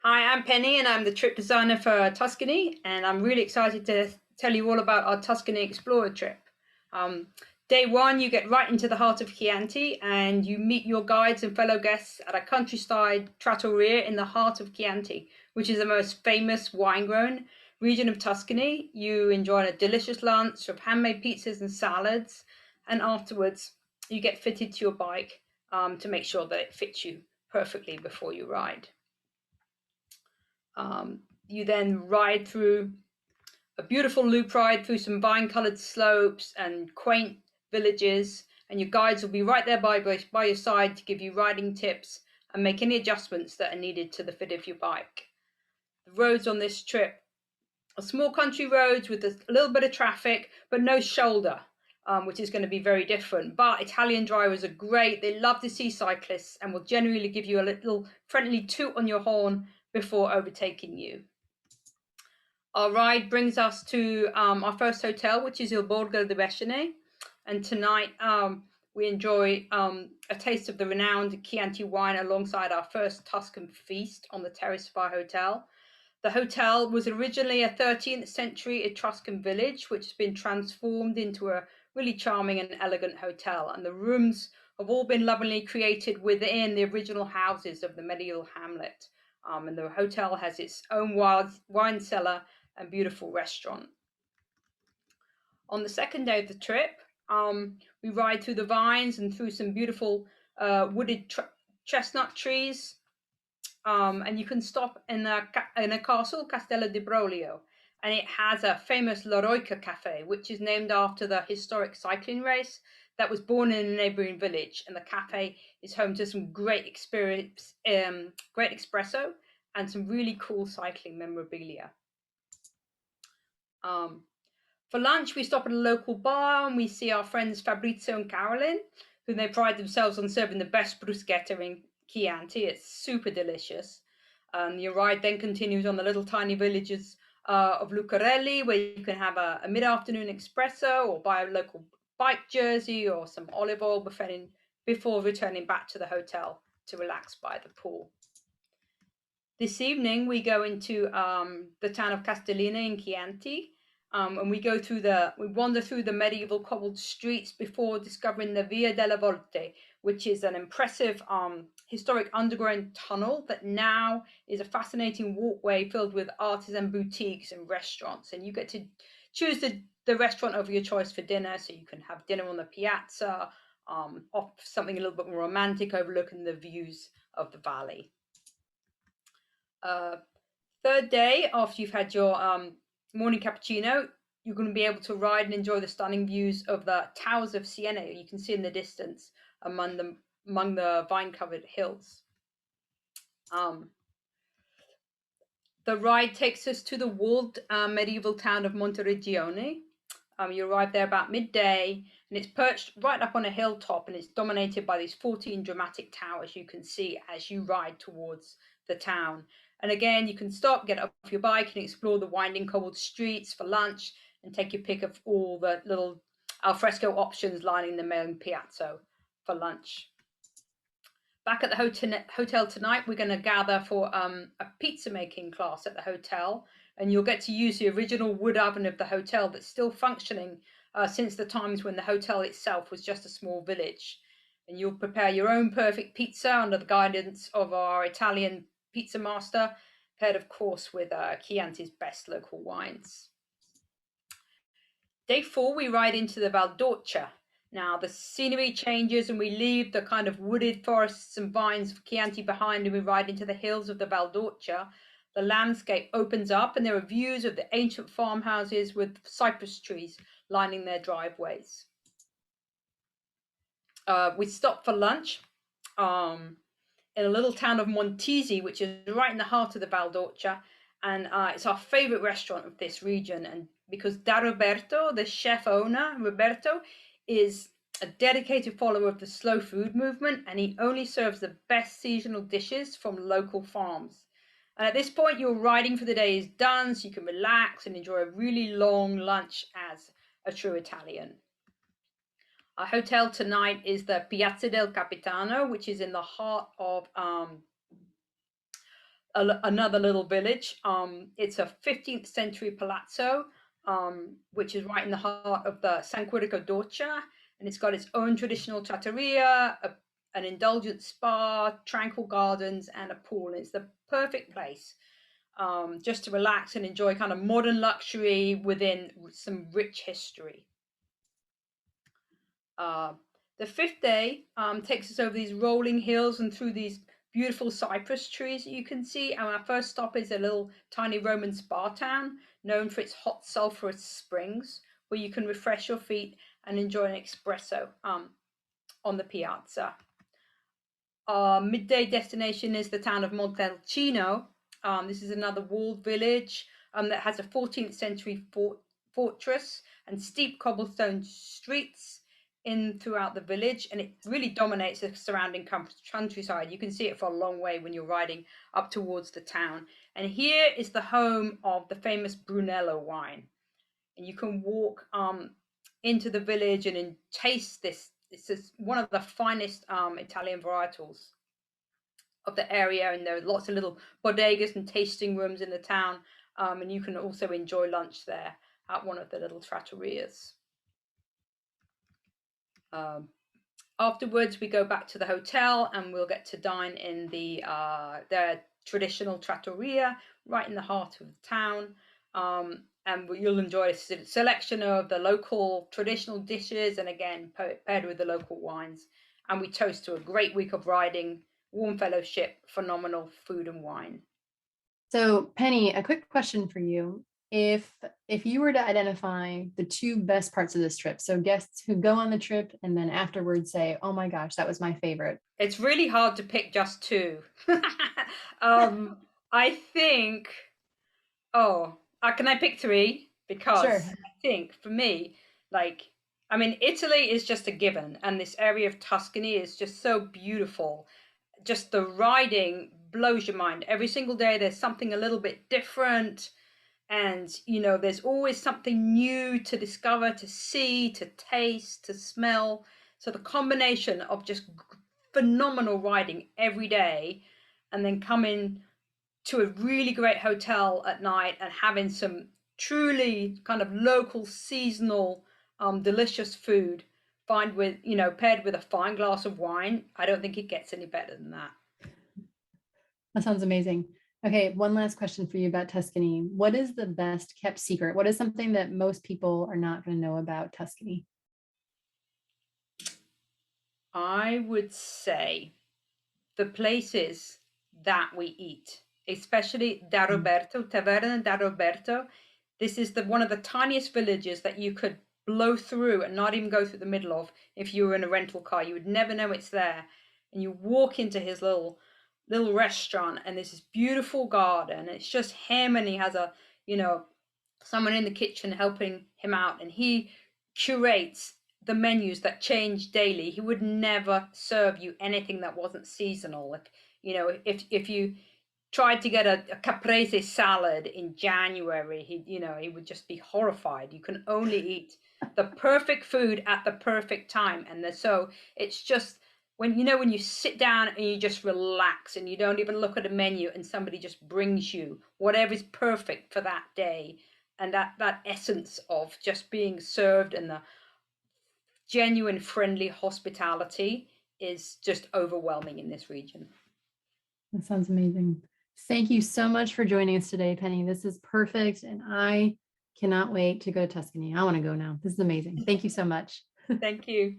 Hi, I'm Penny and I'm the trip designer for Tuscany, and I'm really excited to tell you all about our Tuscany Explorer trip. Um, Day one, you get right into the heart of Chianti and you meet your guides and fellow guests at a countryside trattoria in the heart of Chianti, which is the most famous wine-grown region of Tuscany. You enjoy a delicious lunch of handmade pizzas and salads, and afterwards you get fitted to your bike to make sure that it fits you perfectly before you ride. You then ride through a beautiful loop ride through some vine-coloured slopes and quaint villages, and your guides will be right there by your side to give you riding tips and make any adjustments that are needed to the fit of your bike. The roads on this trip are small country roads with a little bit of traffic, but no shoulder, which is going to be very different. But Italian drivers are great. They love to see cyclists and will generally give you a little friendly toot on your horn before overtaking you. Our ride brings us to our first hotel, which is Il Borgo di Besciane. And tonight we enjoy a taste of the renowned Chianti wine alongside our first Tuscan feast on the terrace of our hotel. The hotel was originally a 13th century Etruscan village, which has been transformed into a really charming and elegant hotel. And the rooms have all been lovingly created within the original houses of the medieval hamlet. And the hotel has its own wine cellar and beautiful restaurant. On the second day of the trip, we ride through the vines and through some beautiful wooded chestnut trees, and you can stop in a castle, Castello di Broglio, and it has a famous L'Eroica Cafe, which is named after the historic cycling race that was born in a neighboring village. And the cafe is home to some great great espresso, and some really cool cycling memorabilia. Um, for lunch, we stop at a local bar and we see our friends Fabrizio and Carolyn, who they pride themselves on serving the best bruschetta in Chianti. It's super delicious. Your ride then continues on the little tiny villages of Lucarelli, where you can have a mid-afternoon espresso or buy a local bike jersey or some olive oil before returning back to the hotel to relax by the pool. This evening, we go into the town of Castellina in Chianti, and we wander through the medieval cobbled streets before discovering the Via delle Volte, which is an impressive historic underground tunnel that now is a fascinating walkway filled with artisan boutiques and restaurants. And you get to choose the restaurant of your choice for dinner, so you can have dinner on the piazza, off something a little bit more romantic, overlooking the views of the valley. Uh, Third day, after you've had your morning cappuccino, you're going to be able to ride and enjoy the stunning views of the towers of Siena you can see in the distance among the vine-covered hills. The ride takes us to the walled medieval town of Monteriggioni. You arrive there about midday, and it's perched right up on a hilltop, and it's dominated by these 14 dramatic towers you can see as you ride towards the town. And again, you can stop, get off your bike, and explore the winding cobbled streets for lunch, and take your pick of all the little alfresco options lining the main piazza for lunch. Back at the hotel tonight, we're going to gather for a pizza making class at the hotel, and you'll get to use the original wood oven of the hotel that's still functioning since the times when the hotel itself was just a small village. And you'll prepare your own perfect pizza under the guidance of our Italian pizza master, paired, of course, with Chianti's best local wines. Day four, we ride into the Valdorcia. Now, the scenery changes and we leave the kind of wooded forests and vines of Chianti behind and we ride into the hills of the Valdorcia. The landscape opens up and there are views of the ancient farmhouses with cypress trees lining their driveways. We stop for lunch in a little town of Montisi, which is right in the heart of the Valdorcia. And it's our favorite restaurant of this region. And because Da Roberto, the chef owner, Roberto, is a dedicated follower of the slow food movement, and he only serves the best seasonal dishes from local farms. And at this point, your riding for the day is done, so you can relax and enjoy a really long lunch as a true Italian. Our hotel tonight is the Piazza del Capitano, which is in the heart of another little village. It's a 15th century palazzo, which is right in the heart of the San Quirico Doccia, and it's got its own traditional trattoria, an indulgent spa, tranquil gardens, and a pool. It's the perfect place just to relax and enjoy kind of modern luxury within some rich history. Uh, the fifth day takes us over these rolling hills and through these beautiful cypress trees that you can see. And our first stop is a little tiny Roman spa town known for its hot sulphurous springs, where you can refresh your feet and enjoy an espresso on the piazza. Our midday destination is the town of Montalcino. This is another walled village that has a 14th century fortress and steep cobblestone streets in throughout the village, and it really dominates the surrounding countryside. You can see it for a long way when you're riding up towards the town. And here is the home of the famous Brunello wine. And you can walk into the village and taste this. This is one of the finest Italian varietals of the area, and there are lots of little bodegas and tasting rooms in the town, and you can also enjoy lunch there at one of the little trattorias. Afterwards, we go back to the hotel and we'll get to dine in their traditional trattoria right in the heart of the town. And you'll enjoy a selection of the local traditional dishes, and again, paired with the local wines. And we toast to a great week of riding, warm fellowship, phenomenal food and wine. So Penny, a quick question for you. If you were to identify the two best parts of this trip, so guests who go on the trip and then afterwards say, oh my gosh, that was my favorite. It's really hard to pick just two. I think, can I pick three? Sure. Because I think for me, Italy is just a given, and this area of Tuscany is just so beautiful. Just the riding blows your mind. Every single day there's something a little bit different, and there's always something new to discover, to see, to taste, to smell. So the combination of just phenomenal riding every day, and then coming to a really great hotel at night and having some truly kind of local seasonal delicious food, paired with a fine glass of wine. I don't think it gets any better than that. That sounds amazing. Okay, one last question for you about Tuscany. What is the best kept secret? What is something that most people are not going to know about Tuscany? I would say the places that we eat, especially Da Roberto, Taverna da Roberto. This is one of the tiniest villages that you could blow through and not even go through the middle of if you were in a rental car. You would never know it's there. And you walk into his little restaurant, and there's this beautiful garden. It's just him, and he has someone in the kitchen helping him out, and he curates the menus that change daily. He would never serve you anything that wasn't seasonal. Like, if you tried to get a caprese salad in January, he would just be horrified. You can only eat the perfect food at the perfect time. And so it's just when you sit down and you just relax and you don't even look at a menu, and somebody just brings you whatever is perfect for that day. And that essence of just being served and the genuine friendly hospitality is just overwhelming in this region. That sounds amazing. Thank you so much for joining us today, Penny. This is perfect, and I cannot wait to go to Tuscany. I want to go now. This is amazing. Thank you so much. Thank you.